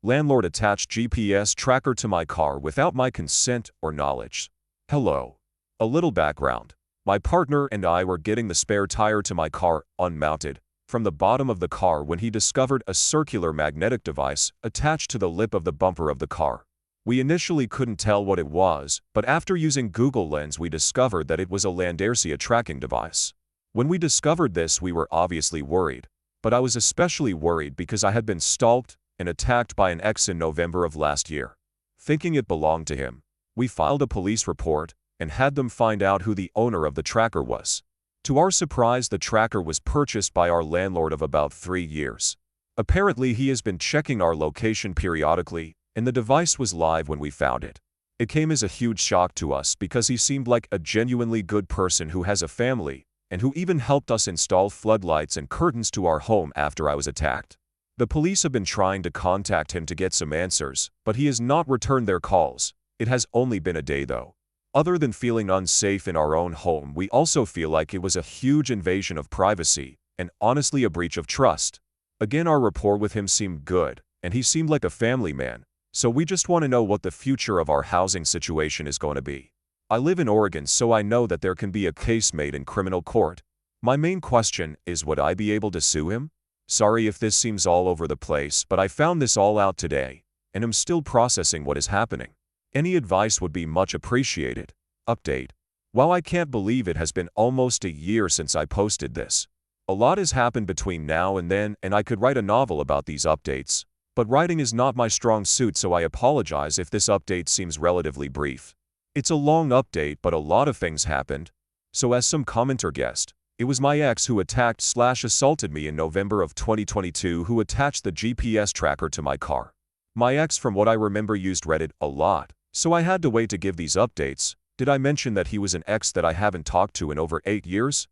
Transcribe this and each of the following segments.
Landlord attached GPS tracker to my car without my consent or knowledge. Hello. A little background. My partner and I were getting the spare tire to my car unmounted from the bottom of the car when he discovered a circular magnetic device attached to the lip of the bumper of the car. We initially couldn't tell what it was, but after using Google Lens we discovered that it was a Landlord tracking device. When we discovered this we were obviously worried, but I was especially worried because I had been stalked and attacked by an ex in November of last year. Thinking it belonged to him, we filed a police report and had them find out who the owner of the tracker was. To our surprise, the tracker was purchased by our landlord of about 3 years. Apparently he has been checking our location periodically, and the device was live when we found it. It came as a huge shock to us because he seemed like a genuinely good person who has a family, and who even helped us install floodlights and curtains to our home after I was attacked. The police have been trying to contact him to get some answers, but he has not returned their calls. It has only been a day though. Other than feeling unsafe in our own home, we also feel like it was a huge invasion of privacy, and honestly a breach of trust. Again, our rapport with him seemed good, and he seemed like a family man, so we just want to know what the future of our housing situation is going to be. I live in Oregon, so I know that there can be a case made in criminal court. My main question is, would I be able to sue him? Sorry if this seems all over the place, but I found this all out today, and am still processing what is happening. Any advice would be much appreciated. Update. Wow, I can't believe it has been almost a year since I posted this. A lot has happened between now and then, and I could write a novel about these updates. But writing is not my strong suit, so I apologize if this update seems relatively brief. It's a long update, but a lot of things happened. So as some commenter guessed, it was my ex who attacked/assaulted me in November of 2022 who attached the GPS tracker to my car. My ex, from what I remember, used Reddit a lot, so I had to wait to give these updates. Did I mention that he was an ex that I haven't talked to in over 8 years?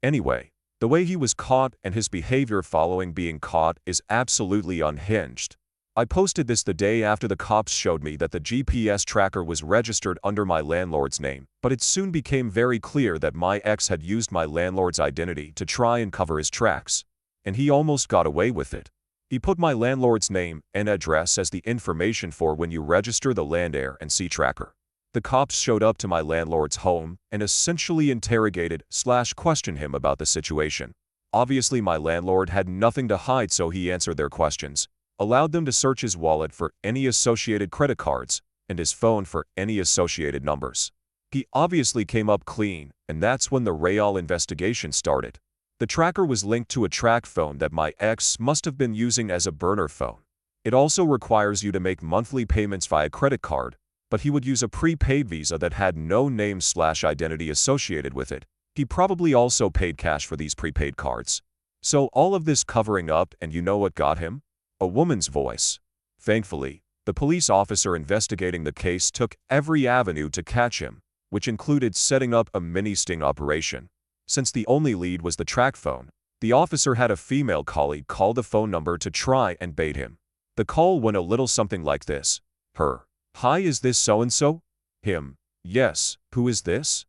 Anyway, the way he was caught and his behavior following being caught is absolutely unhinged. I posted this the day after the cops showed me that the GPS tracker was registered under my landlord's name, but it soon became very clear that my ex had used my landlord's identity to try and cover his tracks, and he almost got away with it. He put my landlord's name and address as the information for when you register the Landlord tracker. The cops showed up to my landlord's home and essentially interrogated/questioned him about the situation. Obviously my landlord had nothing to hide, so he answered their questions, allowed them to search his wallet for any associated credit cards, and his phone for any associated numbers. He obviously came up clean, and that's when the real investigation started. The tracker was linked to a track phone that my ex must have been using as a burner phone. It also requires you to make monthly payments via credit card, but he would use a prepaid Visa that had no name/identity associated with it. He probably also paid cash for these prepaid cards. So all of this covering up, and you know what got him? A woman's voice. Thankfully, the police officer investigating the case took every avenue to catch him, which included setting up a mini sting operation. Since the only lead was the track phone, the officer had a female colleague call the phone number to try and bait him. The call went a little something like this. Her. Hi, is this so-and-so? Him. Yes. Who is this?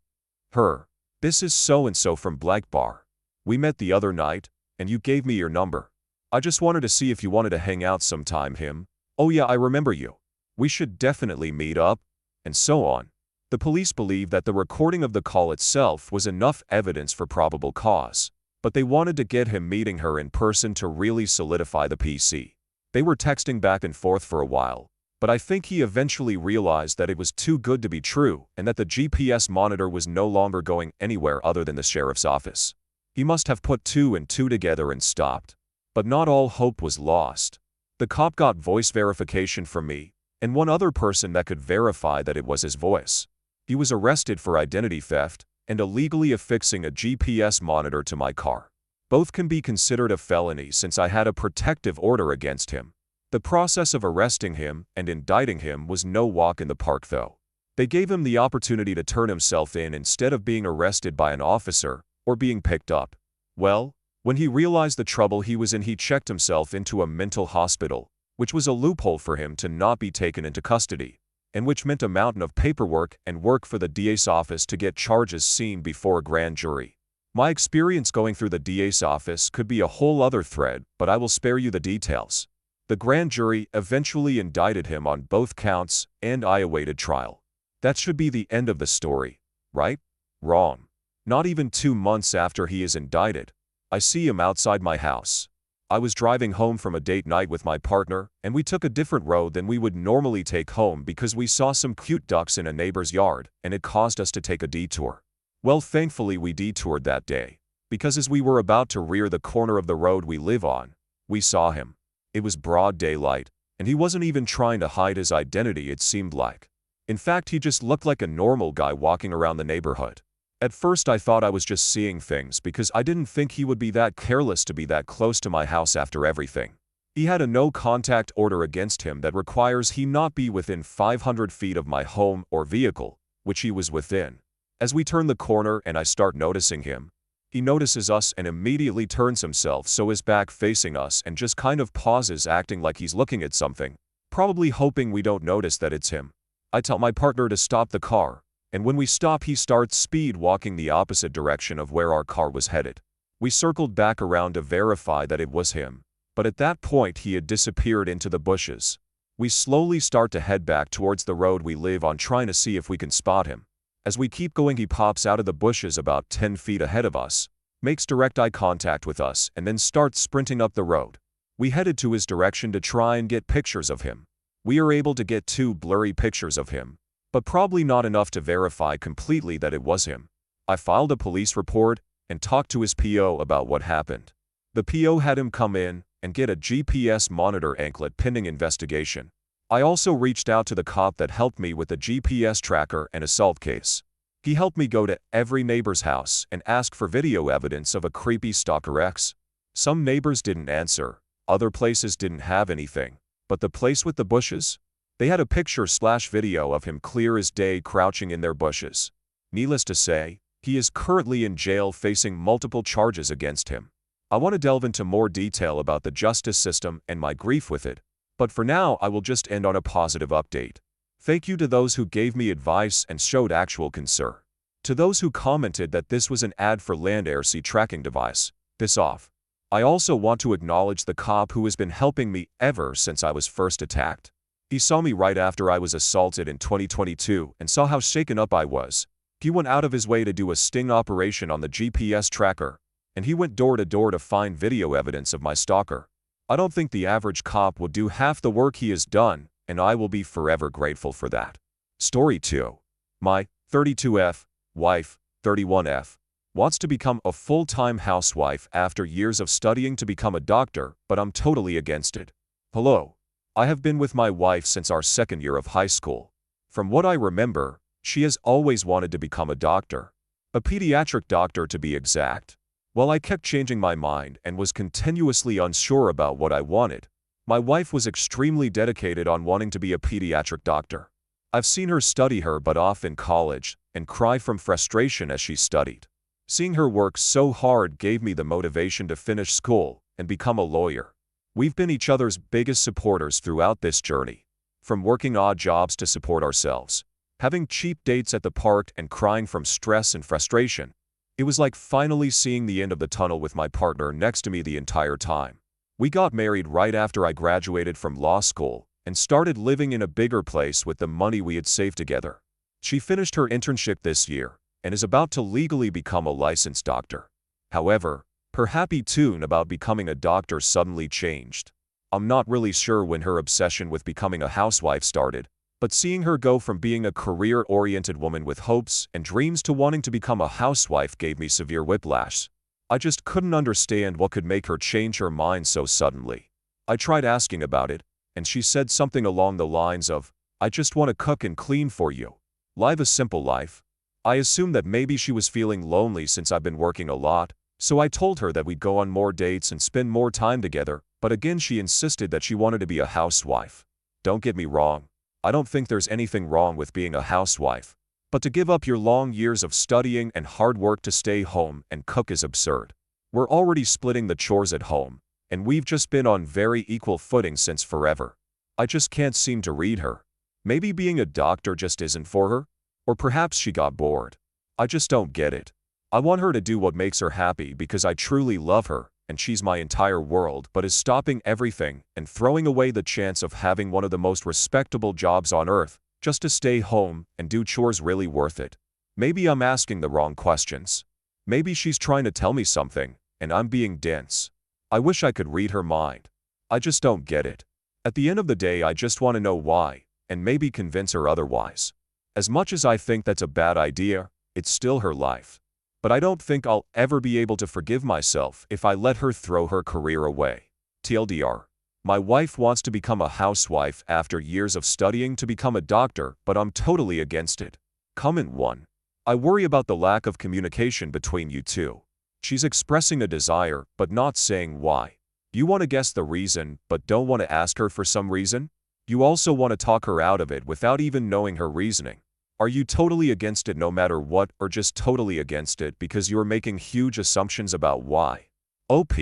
Her. This is so-and-so from Black Bar. We met the other night, and you gave me your number. I just wanted to see if you wanted to hang out sometime. Him. Oh yeah, I remember you. We should definitely meet up. And so on. The police believe that the recording of the call itself was enough evidence for probable cause, but they wanted to get him meeting her in person to really solidify the PC. They were texting back and forth for a while, but I think he eventually realized that it was too good to be true and that the GPS monitor was no longer going anywhere other than the sheriff's office. He must have put 2 and 2 together and stopped. But not all hope was lost. The cop got voice verification from me and one other person that could verify that it was his voice. He was arrested for identity theft and illegally affixing a GPS monitor to my car. Both can be considered a felony since I had a protective order against him. The process of arresting him and indicting him was no walk in the park though. They gave him the opportunity to turn himself in instead of being arrested by an officer or being picked up. Well, when he realized the trouble he was in, he checked himself into a mental hospital, which was a loophole for him to not be taken into custody, and which meant a mountain of paperwork and work for the DA's office to get charges seen before a grand jury. My experience going through the DA's office could be a whole other thread, but I will spare you the details. The The grand jury eventually indicted him on both counts, and I awaited trial. That should be the end of the story, right? Wrong. Not even 2 months after he is indicted, I see him outside my house. I was driving home from a date night with my partner, and we took a different road than we would normally take home because we saw some cute ducks in a neighbor's yard, and it caused us to take a detour. Well, thankfully we detoured that day, because as we were about to rear the corner of the road we live on, we saw him. It was broad daylight, and he wasn't even trying to hide his identity, it seemed like. In fact, he just looked like a normal guy walking around the neighborhood. At first I thought I was just seeing things because I didn't think he would be that careless to be that close to my house after everything. He had a no-contact order against him that requires he not be within 500 feet of my home or vehicle, which he was within. As we turn the corner and I start noticing him, he notices us and immediately turns himself so his back facing us and just kind of pauses, acting like he's looking at something, probably hoping we don't notice that it's him. I tell my partner to stop the car, and when we stop he starts speed walking the opposite direction of where our car was headed. We circled back around to verify that it was him, but at that point he had disappeared into the bushes. We slowly start to head back towards the road we live on, trying to see if we can spot him. As we keep going, he pops out of the bushes about 10 feet ahead of us, makes direct eye contact with us, and then starts sprinting up the road. We headed to his direction to try and get pictures of him. We are able to get 2 blurry pictures of him, but probably not enough to verify completely that it was him. I filed a police report and talked to his PO about what happened. The PO had him come in and get a GPS monitor anklet pending investigation. I also reached out to the cop that helped me with the GPS tracker and assault case. He helped me go to every neighbor's house and ask for video evidence of a creepy stalker ex. Some neighbors didn't answer, other places didn't have anything, but the place with the bushes? They had a picture/video of him clear as day crouching in their bushes. Needless to say, he is currently in jail facing multiple charges against him. I want to delve into more detail about the justice system and my grief with it, but for now I will just end on a positive update. Thank you to those who gave me advice and showed actual concern. To those who commented that this was an ad for Landlord tracking device, piss off. I also want to acknowledge the cop who has been helping me ever since I was first attacked. He saw me right after I was assaulted in 2022 and saw how shaken up I was. He went out of his way to do a sting operation on the GPS tracker, and he went door to door to find video evidence of my stalker. I don't think the average cop would do half the work he has done, and I will be forever grateful for that. Story 2. My 32F wife, 31F, wants to become a full-time housewife after years of studying to become a doctor, but I'm totally against it. Hello. I have been with my wife since our 2nd year of high school. From what I remember, she has always wanted to become a doctor. A pediatric doctor to be exact. While I kept changing my mind and was continuously unsure about what I wanted, my wife was extremely dedicated on wanting to be a pediatric doctor. I've seen her study her butt off in college and cry from frustration as she studied. Seeing her work so hard gave me the motivation to finish school and become a lawyer. We've been each other's biggest supporters throughout this journey, from working odd jobs to support ourselves, having cheap dates at the park and crying from stress and frustration. It was like finally seeing the end of the tunnel with my partner next to me the entire time. We got married right after I graduated from law school and started living in a bigger place with the money we had saved together. She finished her internship this year and is about to legally become a licensed doctor. However, her happy tune about becoming a doctor suddenly changed. I'm not really sure when her obsession with becoming a housewife started, but seeing her go from being a career-oriented woman with hopes and dreams to wanting to become a housewife gave me severe whiplash. I just couldn't understand what could make her change her mind so suddenly. I tried asking about it, and she said something along the lines of, "I just want to cook and clean for you. Live a simple life." I assumed that maybe she was feeling lonely since I've been working a lot, so I told her that we'd go on more dates and spend more time together, but again she insisted that she wanted to be a housewife. Don't get me wrong, I don't think there's anything wrong with being a housewife, but to give up your long years of studying and hard work to stay home and cook is absurd. We're already splitting the chores at home, and we've just been on very equal footing since forever. I just can't seem to read her. Maybe being a doctor just isn't for her? Or perhaps she got bored. I just don't get it. I want her to do what makes her happy because I truly love her, and she's my entire world, but is stopping everything and throwing away the chance of having one of the most respectable jobs on earth just to stay home and do chores really worth it? Maybe I'm asking the wrong questions. Maybe she's trying to tell me something, and I'm being dense. I wish I could read her mind. I just don't get it. At the end of the day, I just want to know why, and maybe convince her otherwise. As much as I think that's a bad idea, it's still her life. But I don't think I'll ever be able to forgive myself if I let her throw her career away. TLDR. My wife wants to become a housewife after years of studying to become a doctor, but I'm totally against it. Comment 1. I worry about the lack of communication between you two. She's expressing a desire, but not saying why. You want to guess the reason, but don't want to ask her for some reason? You also want to talk her out of it without even knowing her reasoning. Are you totally against it no matter what, or just totally against it because you're making huge assumptions about why? OP.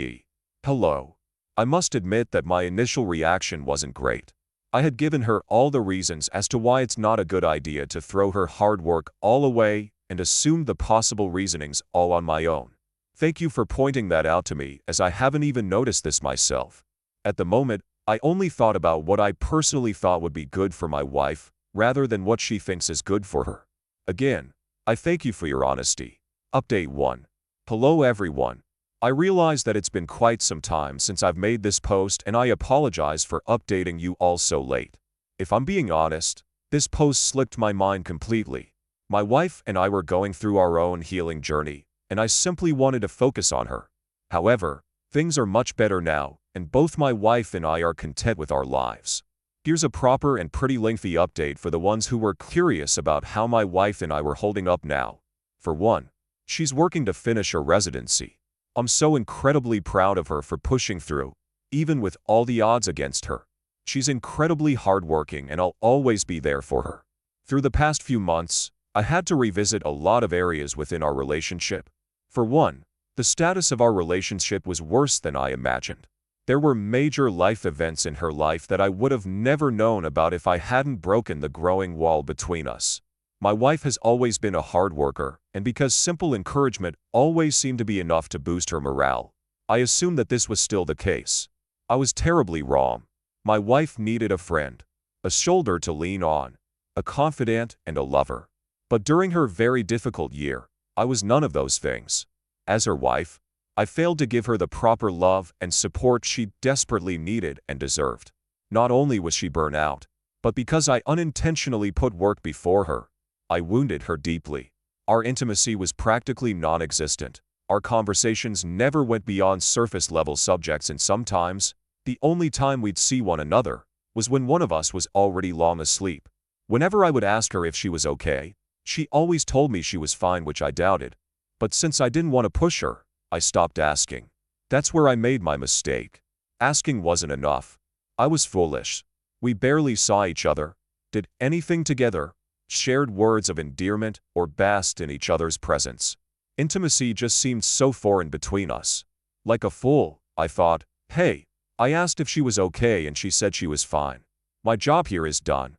Hello. I must admit that my initial reaction wasn't great. I had given her all the reasons as to why it's not a good idea to throw her hard work all away and assumed the possible reasonings all on my own. Thank you for pointing that out to me, as I haven't even noticed this myself. At the moment, I only thought about what I personally thought would be good for my wife, rather than what she thinks is good for her. Again, I thank you for your honesty. Update 1. Hello everyone. I realize that it's been quite some time since I've made this post, and I apologize for updating you all so late. If I'm being honest, this post slipped my mind completely. My wife and I were going through our own healing journey, and I simply wanted to focus on her. However, things are much better now, and both my wife and I are content with our lives. Here's a proper and pretty lengthy update for the ones who were curious about how my wife and I were holding up now. For one, she's working to finish her residency. I'm so incredibly proud of her for pushing through, even with all the odds against her. She's incredibly hardworking, and I'll always be there for her. Through the past few months, I had to revisit a lot of areas within our relationship. For one, the status of our relationship was worse than I imagined. There were major life events in her life that I would have never known about if I hadn't broken the growing wall between us. My wife has always been a hard worker, and because simple encouragement always seemed to be enough to boost her morale, I assumed that this was still the case. I was terribly wrong. My wife needed a friend, a shoulder to lean on, a confidant, and a lover. But during her very difficult year, I was none of those things. As her wife, I failed to give her the proper love and support she desperately needed and deserved. Not only was she burnt out, but because I unintentionally put work before her, I wounded her deeply. Our intimacy was practically non-existent. Our conversations never went beyond surface-level subjects, and sometimes, the only time we'd see one another was when one of us was already long asleep. Whenever I would ask her if she was okay, she always told me she was fine, which I doubted. But since I didn't want to push her, I stopped asking. That's where I made my mistake. Asking wasn't enough. I was foolish. We barely saw each other, did anything together, shared words of endearment, or basked in each other's presence. Intimacy just seemed so foreign between us. Like a fool, I thought, hey, I asked if she was okay and she said she was fine. My job here is done.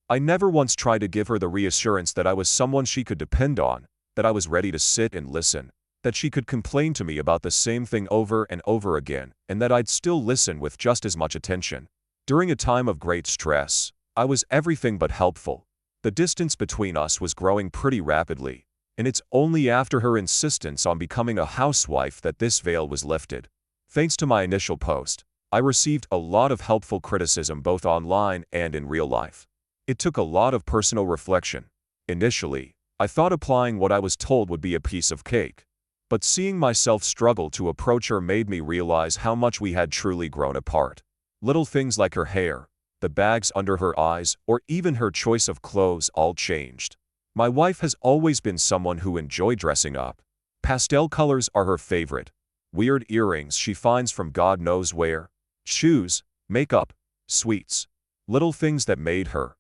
I never once tried to give her the reassurance that I was someone she could depend on, that I was ready to sit and listen, that she could complain to me about the same thing over and over again, and that I'd still listen with just as much attention. During a time of great stress, I was everything but helpful. The distance between us was growing pretty rapidly, and it's only after her insistence on becoming a housewife that this veil was lifted. Thanks to my initial post, I received a lot of helpful criticism both online and in real life. It took a lot of personal reflection. Initially, I thought applying what I was told would be a piece of cake. But seeing myself struggle to approach her made me realize how much we had truly grown apart. Little things like her hair, the bags under her eyes, or even her choice of clothes all changed. My wife has always been someone who enjoyed dressing up. Pastel colors are her favorite. Weird earrings she finds from God knows where. Shoes, makeup, sweets. Little things that made her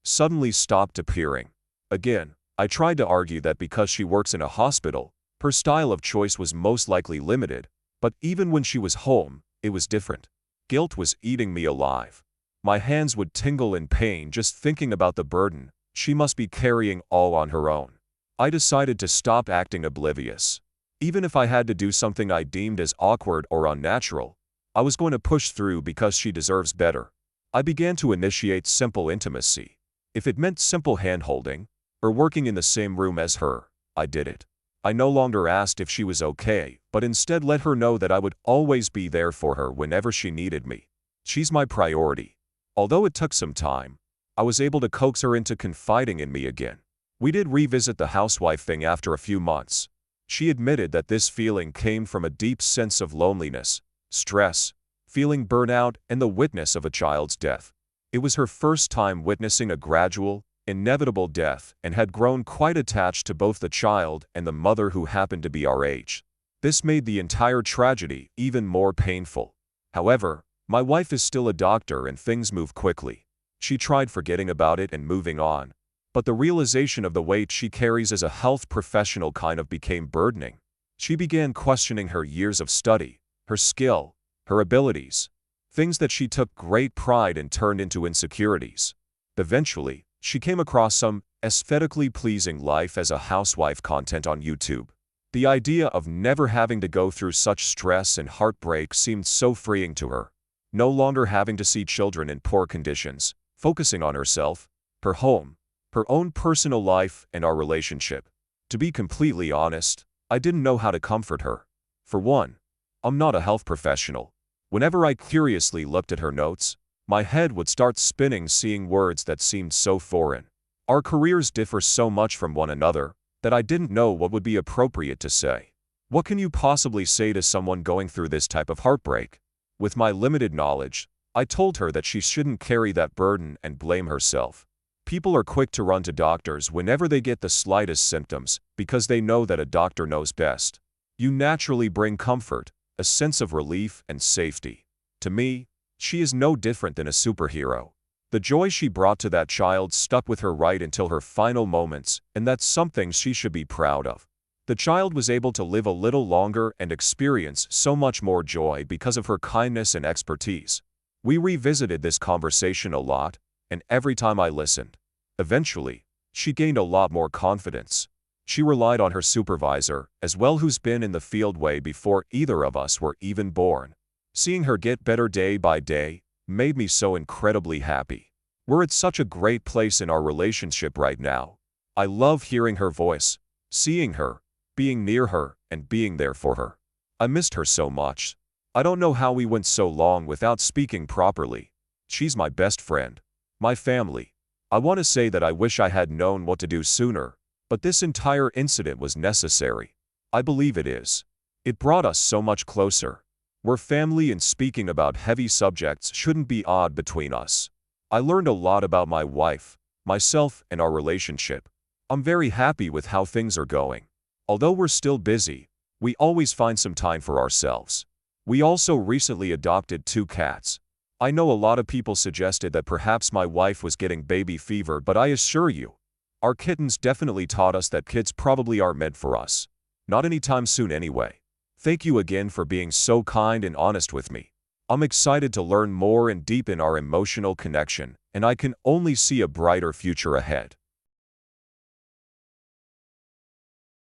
suddenly stopped appearing. Again, I tried to argue that because she works in a hospital, her style of choice was most likely limited, but even when she was home, it was different. Guilt was eating me alive. My hands would tingle in pain just thinking about the burden she must be carrying all on her own. I decided to stop acting oblivious. Even if I had to do something I deemed as awkward or unnatural, I was going to push through because she deserves better. I began to initiate simple intimacy. If it meant simple hand-holding, or working in the same room as her, I did it. I no longer asked if she was okay, but instead let her know that I would always be there for her whenever she needed me. She's my priority. Although it took some time, I was able to coax her into confiding in me again. We did revisit the housewife thing after a few months. She admitted that this feeling came from a deep sense of loneliness, stress, feeling burnout, and the witness of a child's death. It was her first time witnessing a gradual, inevitable death and had grown quite attached to both the child and the mother who happened to be our age. This made the entire tragedy even more painful. However, my wife is still a doctor and things move quickly. She tried forgetting about it and moving on, but the realization of the weight she carries as a health professional kind of became burdening. She began questioning her years of study, her skill, her abilities, things that she took great pride in turned into insecurities. Eventually, she came across some aesthetically pleasing life as a housewife content on YouTube. The idea of never having to go through such stress and heartbreak seemed so freeing to her. No longer having to see children in poor conditions, focusing on herself, her home, her own personal life, and our relationship. To be completely honest, I didn't know how to comfort her. For one, I'm not a health professional. Whenever I curiously looked at her notes, my head would start spinning seeing words that seemed so foreign. Our careers differ so much from one another that I didn't know what would be appropriate to say. What can you possibly say to someone going through this type of heartbreak? With my limited knowledge, I told her that she shouldn't carry that burden and blame herself. People are quick to run to doctors whenever they get the slightest symptoms because they know that a doctor knows best. You naturally bring comfort, a sense of relief and safety. To me, she is no different than a superhero. The joy she brought to that child stuck with her right until her final moments, and that's something she should be proud of. The child was able to live a little longer and experience so much more joy because of her kindness and expertise. We revisited this conversation a lot, and every time I listened, eventually, she gained a lot more confidence. She relied on her supervisor, as well, who's been in the field way before either of us were even born. Seeing her get better day by day made me so incredibly happy. We're at such a great place in our relationship right now. I love hearing her voice, seeing her, being near her, and being there for her. I missed her so much. I don't know how we went so long without speaking properly. She's my best friend, my family. I want to say that I wish I had known what to do sooner, but this entire incident was necessary. I believe it is. It brought us so much closer. We're family, and speaking about heavy subjects shouldn't be odd between us. I learned a lot about my wife, myself, and our relationship. I'm very happy with how things are going. Although we're still busy, we always find some time for ourselves. We also recently adopted 2 cats. I know a lot of people suggested that perhaps my wife was getting baby fever, but I assure you, our kittens definitely taught us that kids probably aren't meant for us. Not anytime soon anyway. Thank you again for being so kind and honest with me. I'm excited to learn more and deepen our emotional connection, and I can only see a brighter future ahead.